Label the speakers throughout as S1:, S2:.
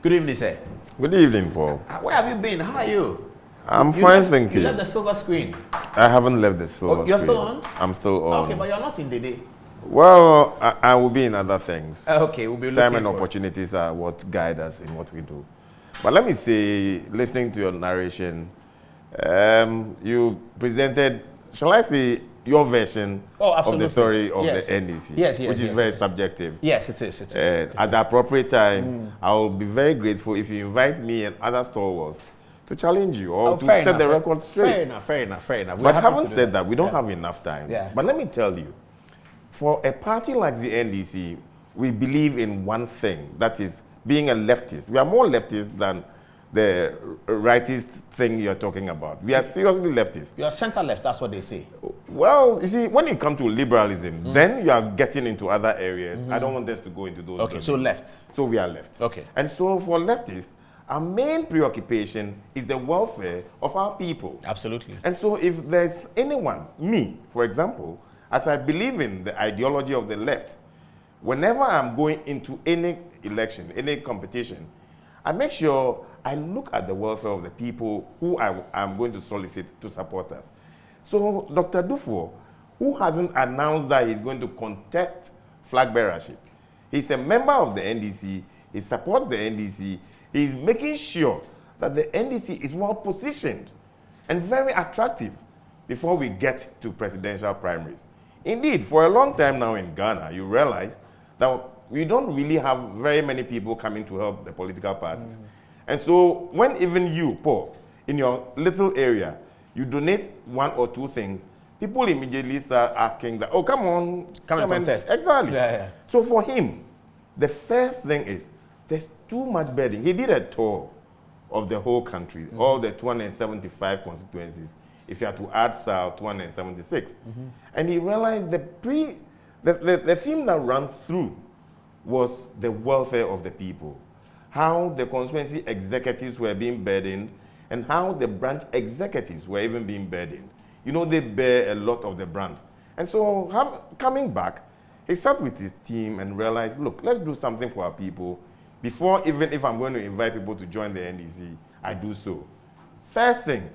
S1: Good evening, sir.
S2: Good evening, Paul.
S1: Where have you been? How are you?
S2: I'm fine, thank you.
S1: You left the silver screen.
S2: I haven't left the silver screen.
S1: You're still on?
S2: I'm still on.
S1: Okay, but you're not in the day.
S2: Well, I will be in other things.
S1: Okay, we'll be looking
S2: Time and opportunities are what guide us in what we do. But let me say, listening to your narration, you presented, shall I say, your version of the story of the NDC, which is very subjective.
S1: Yes, it is.
S2: At the appropriate time, I will be very grateful if you invite me and other stalwarts to challenge you or to set the record straight.
S1: Fair enough.
S2: But having said that, we don't have enough time. Yeah. But let me tell you, for a party like the NDC, we believe in one thing, that is being a leftist. We are more leftist than the rightist thing you're talking about. We are seriously leftist.
S1: You're center-left, that's what they say.
S2: Well, you see, when you come to liberalism, then you are getting into other areas. I don't want us to go into those.
S1: Okay, so left.
S2: So we are left.
S1: Okay.
S2: And so for leftists, our main preoccupation is the welfare of our people.
S1: Absolutely.
S2: And so if there's anyone, me, for example, as I believe in the ideology of the left, whenever I'm going into any election, any competition, I make sure I look at the welfare of the people who I'm going to solicit to support us. So Dr. Duffuor, who hasn't announced that he's going to contest flag bearership, he's a member of the NDC, he supports the NDC, he's making sure that the NDC is well positioned and very attractive before we get to presidential primaries. Indeed, for a long time now in Ghana, you realize that we don't really have very many people coming to help the political parties. And so when even you, Paul, in your little area, you donate one or two things, people immediately start asking that, oh, come on.
S1: Come and contest.
S2: Exactly.
S1: Yeah.
S2: So for him, the first thing is, there's too much burden. He did a tour of the whole country, all the 275 constituencies. If you had to add South, 276. And he realized the theme that ran through was the welfare of the people, how the constituency executives were being burdened, and how the branch executives were even being burdened. You know, they bear a lot of the brunt. And so coming back, he sat with his team and realized, look, let's do something for our people. Before, even if I'm going to invite people to join the NDC, I do so. First thing,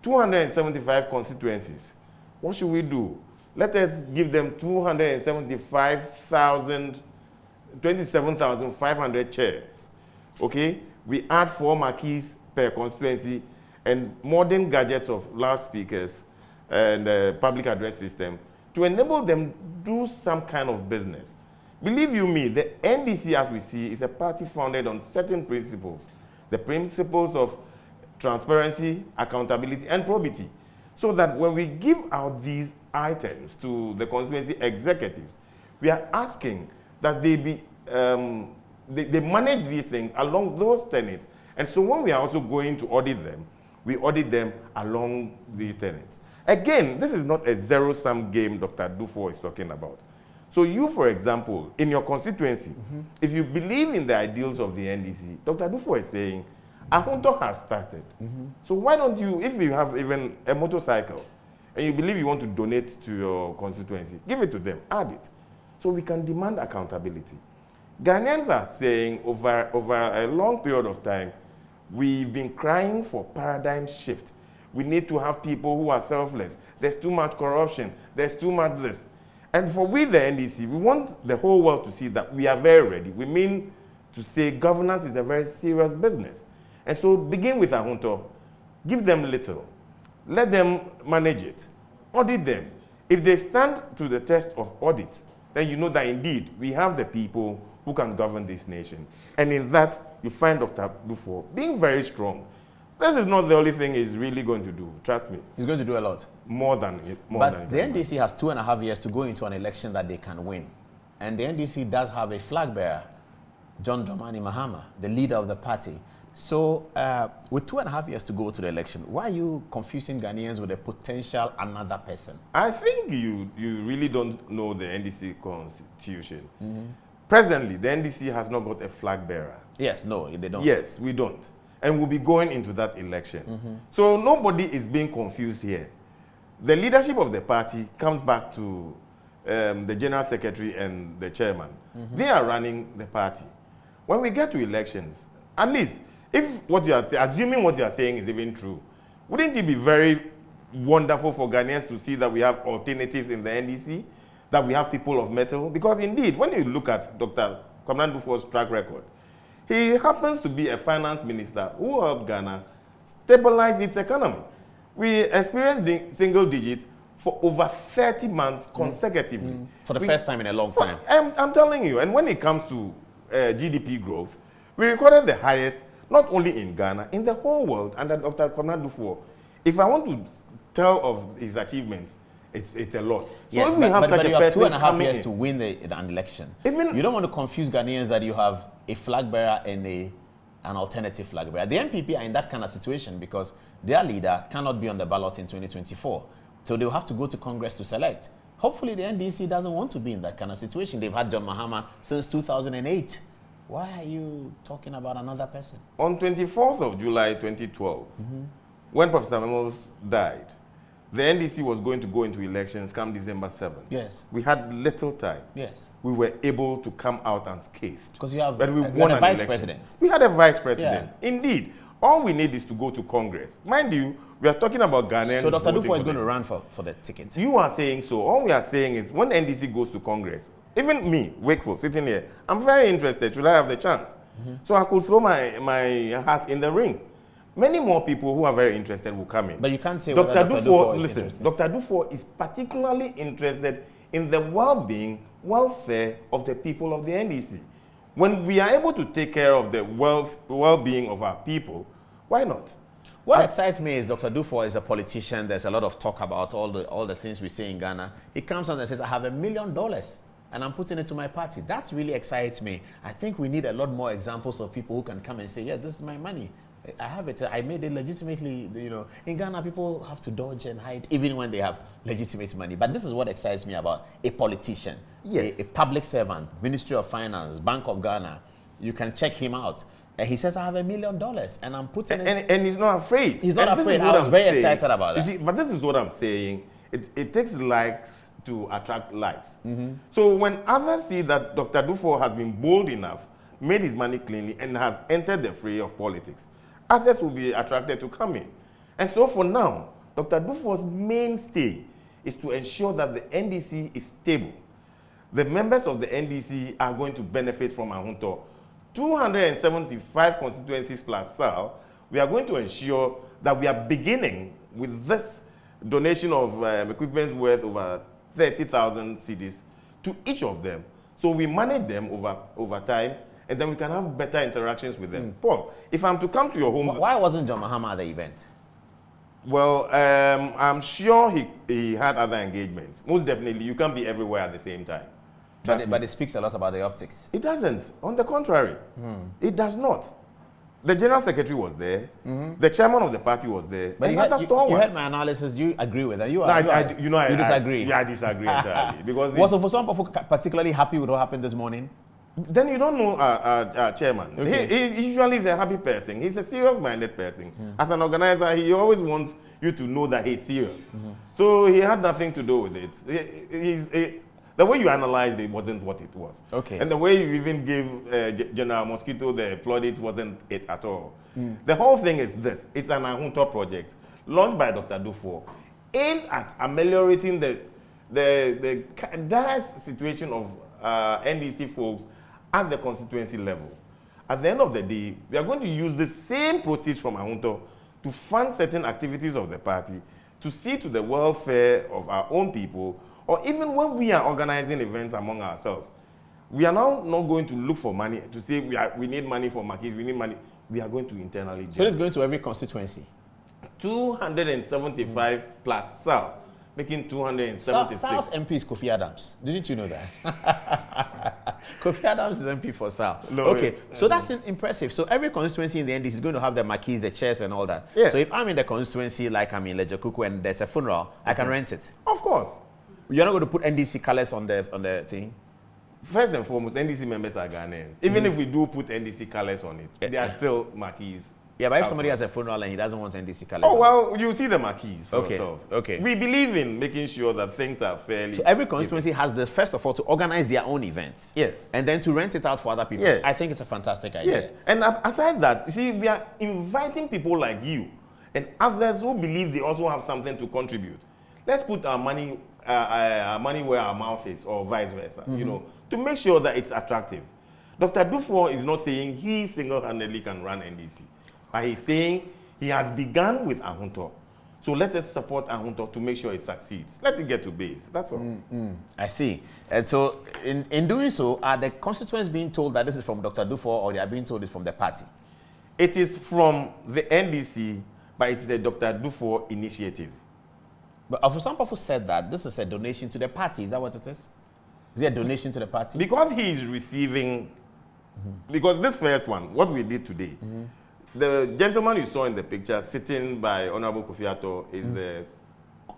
S2: 275 constituencies. What should we do? Let us give them 27,500 chairs. Okay? We add 4 marquees per constituency and modern gadgets of loudspeakers and public address system to enable them to do some kind of business. Believe you me, the NDC, as we see, is a party founded on certain principles. The principles of transparency, accountability, and probity. So that when we give out these items to the constituency executives, we are asking that they manage these things along those tenets. And so when we are also going to audit them, we audit them along these tenets. Again, this is not a zero-sum game Dr. Duffuor is talking about. So you, for example, in your constituency, if you believe in the ideals of the NDC, Dr. Duffuor is saying, Ahotor has started. So why don't you, if you have even a motorcycle, and you believe you want to donate to your constituency, give it to them, add it. So we can demand accountability. Ghanaians are saying over a long period of time, we've been crying for paradigm shift. We need to have people who are selfless. There's too much corruption. There's too much this. And for we, the NDC, we want the whole world to see that we are very ready. We mean to say governance is a very serious business. And so begin with Ahotor. Give them little. Let them manage it. Audit them. If they stand to the test of audit, then you know that indeed we have the people who can govern this nation. And in that, you find Dr. Duffuor being very strong. This is not the only thing he's really going to do. Trust me.
S1: He's going to do a lot.
S2: More than
S1: But the NDC has 2.5 years to go into an election that they can win. And the NDC does have a flag bearer, John Dramani Mahama, the leader of the party. So with 2.5 years to go to the election, why are you confusing Ghanaians with a potential another person?
S2: I think you really don't know the NDC constitution. Presently, the NDC has not got a flag bearer.
S1: Yes, no, they don't.
S2: Yes, we don't. And we'll be going into that election. So nobody is being confused here. The leadership of the party comes back to the general secretary and the chairman. They are running the party. When we get to elections, at least, if what you are saying, assuming what you are saying is even true, wouldn't it be very wonderful for Ghanaians to see that we have alternatives in the NDC, that we have people of mettle? Because indeed, when you look at Dr. Kwabena Duffuor's track record, he happens to be a finance minister who helped Ghana stabilize its economy. We experienced single digit for over 30 months consecutively.
S1: For the first time in a long time.
S2: I'm telling you, and when it comes to GDP growth, we recorded the highest, not only in Ghana, in the whole world, under Dr. Kwabena Duffuor. If I want to tell of his achievements, it's a lot.
S1: Yes,
S2: so if we have such
S1: but
S2: a
S1: you have
S2: person
S1: 2.5 years to win an election. You don't want to confuse Ghanaians that you have a flag bearer and an alternative flag bearer. The NPP are in that kind of situation because their leader cannot be on the ballot in 2024. So they'll have to go to Congress to select. Hopefully the NDC doesn't want to be in that kind of situation. They've had John Mahama since 2008. Why are you talking about another person?
S2: On 24th of July 2012, when Professor Memos died, the NDC was going to go into elections come December 7th.
S1: Yes.
S2: We had little time.
S1: Yes.
S2: We were able to come out unscathed.
S1: Because you have
S2: but we won
S1: a vice
S2: election.
S1: president.
S2: We had a vice president.
S1: Yeah.
S2: Indeed. All we need is to go to Congress. Mind you, we are talking about Ghanaians.
S1: So Dr. Duffuor is going to run for the ticket.
S2: You are saying so. All we are saying is when NDC goes to Congress, even me, Wakefield, sitting here, I'm very interested. Should I have the chance? So I could throw my hat in the ring. Many more people who are very interested will come in.
S1: But you can't say
S2: Dr.
S1: whether Duffuor is
S2: listen,
S1: interested.
S2: Dr. Duffuor is particularly interested in the well-being, welfare of the people of the NDC. When we are able to take care of the well-being of our people, why not?
S1: What excites me is Dr. Duffuor is a politician. There's a lot of talk about all the things we say in Ghana. He comes on and says, I have $1 million and I'm putting it to my party. That really excites me. I think we need a lot more examples of people who can come and say, yeah, this is my money. I have it. I made it legitimately. You know, in Ghana, people have to dodge and hide even when they have legitimate money. But this is what excites me about a politician,
S2: yes,
S1: a public servant, Ministry of Finance, Bank of Ghana. You can check him out. And he says, I have $1 million and I'm putting it.
S2: And he's not afraid.
S1: He's not afraid. I was very excited about that.
S2: See, but this is what I'm saying. It takes likes to attract likes. So when others see that Dr. Duffuor has been bold enough, made his money cleanly, and has entered the fray of politics, others will be attracted to come in. And so for now, Dr. Duffuor's mainstay is to ensure that the NDC is stable. The members of the NDC are going to benefit from Ahotor. 275 constituencies plus SAL, we are going to ensure that we are beginning with this donation of equipment worth over 30,000 cedis to each of them. So we manage them over time, and then we can have better interactions with them. Paul, if I'm to come to your home...
S1: Why wasn't John Mahama at the event?
S2: Well, I'm sure he had other engagements. Most definitely, you can't be everywhere at the same time.
S1: But it speaks a lot about the optics.
S2: It doesn't. On the contrary, it does not. The General Secretary was there. The Chairman of the party was there.
S1: But you heard my analysis. Do you agree with that? You disagree.
S2: I disagree entirely. Because
S1: so for some people particularly happy with what happened this morning?
S2: Then you don't know our chairman. Okay. He usually is a happy person. He's a serious-minded person. As an organizer, he always wants you to know that he's serious. So he had nothing to do with it. The way you analyzed it wasn't what it was.
S1: Okay.
S2: And the way you even gave General Mosquito the plaudit wasn't it at all. The whole thing is this. It's an Ahotor project launched by Dr. Duffuor aimed at ameliorating the dire situation of NDC folks at the constituency level. At the end of the day, we are going to use the same proceeds from Ahotor to fund certain activities of the party, to see to the welfare of our own people, or even when we are organizing events among ourselves. We are now not going to look for money to say we need money for marquees, we need money. We are going to internally generate.
S1: So it's going to every constituency?
S2: 275 plus SAL, making 276.
S1: SAL's MP is Kofi Adams. Didn't you know that? Kofi Adams is MP for SAL.
S2: No,
S1: okay, so that's impressive. So every constituency in the NDC is going to have the marquees, the chairs, and all that.
S2: Yes.
S1: So if I'm in the constituency, like I'm in Lejokuku, and there's a funeral, I can rent it.
S2: Of course.
S1: You're not going to put NDC colors on the thing?
S2: First and foremost, NDC members are Ghanaians. Even if we do put NDC colors on it, they are still marquees
S1: Yeah, but if somebody has a funeral and he doesn't want NDC colors.
S2: Oh, well, you see the marquees for yourself.
S1: Okay.
S2: We believe in making sure that things are fairly...
S1: So every constituency has the, first of all, to organize their own events.
S2: Yes.
S1: And then to rent it out for other people.
S2: Yes.
S1: I think it's a fantastic idea.
S2: Yes. And aside that, you see, we are inviting people like you and others who believe they also have something to contribute. Let's put our money where our mouth is, or vice versa, you know, to make sure that it's attractive. Dr. Duffuor is not saying he single-handedly can run NDC. But he's saying he has begun with Ahotor. So let us support Ahotor to make sure it succeeds. Let it get to base. That's all.
S1: I see. And so in doing so, are the constituents being told that this is from Dr. Duffuor, or they are being told it's from the party?
S2: It is from the NDC, but it's a Dr. Duffuor initiative.
S1: But for some people said that this is a donation to the party. Is that what it is? Is it a donation to the party?
S2: Because he is receiving, because this first one, what we did today, the gentleman you saw in the picture sitting by Honorable Kofi is the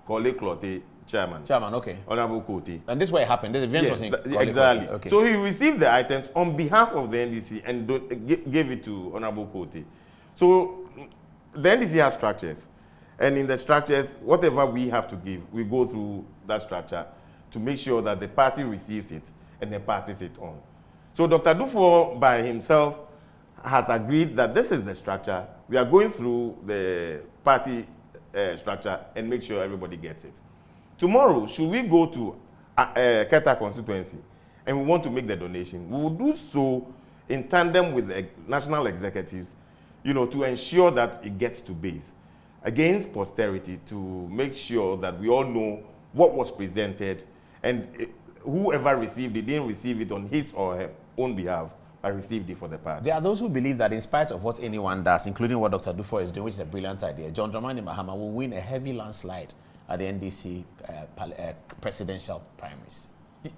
S2: Kole Klote chairman.
S1: Chairman, okay.
S2: Honorable Kote.
S1: And this is where it happened. The event was in Kole
S2: exactly.
S1: Klote. Okay.
S2: So he received the items on behalf of the NDC and gave it to Honorable Kote. So the NDC has structures. And in the structures, whatever we have to give, we go through that structure to make sure that the party receives it and then passes it on. So Dr. Duffuor by himself has agreed that this is the structure. We are going through the party structure and make sure everybody gets it. Tomorrow, should we go to Keta constituency and we want to make the donation, we will do so in tandem with the national executives, you know, to ensure that it gets to base against posterity, to make sure that we all know what was presented, and whoever received it didn't receive it on his or her own behalf, I received it for the party.
S1: There are those who believe that in spite of what anyone does, including what Dr. Duffuor is doing, which is a brilliant idea, John Dramani Mahama will win a heavy landslide at the NDC presidential primaries.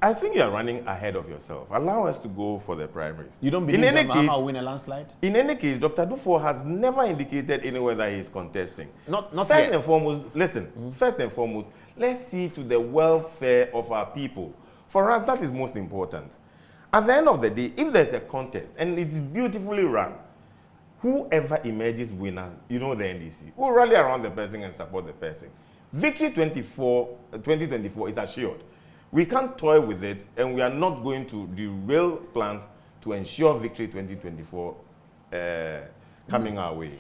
S2: I think you are running ahead of yourself. Allow us to go for the primaries.
S1: You don't believe John Mahama will win a landslide?
S2: In any case, Dr. Duffuor has never indicated anywhere that he is contesting.
S1: Not
S2: first
S1: yet.
S2: And foremost, listen, first and foremost, let's see to the welfare of our people. For us, that is most important. At the end of the day, if there's a contest and it's beautifully run, whoever emerges winner, you know the NDC, will rally around the person and support the person. Victory 2024 is assured. We can't toy with it, and we are not going to derail plans to ensure Victory 2024 coming our way.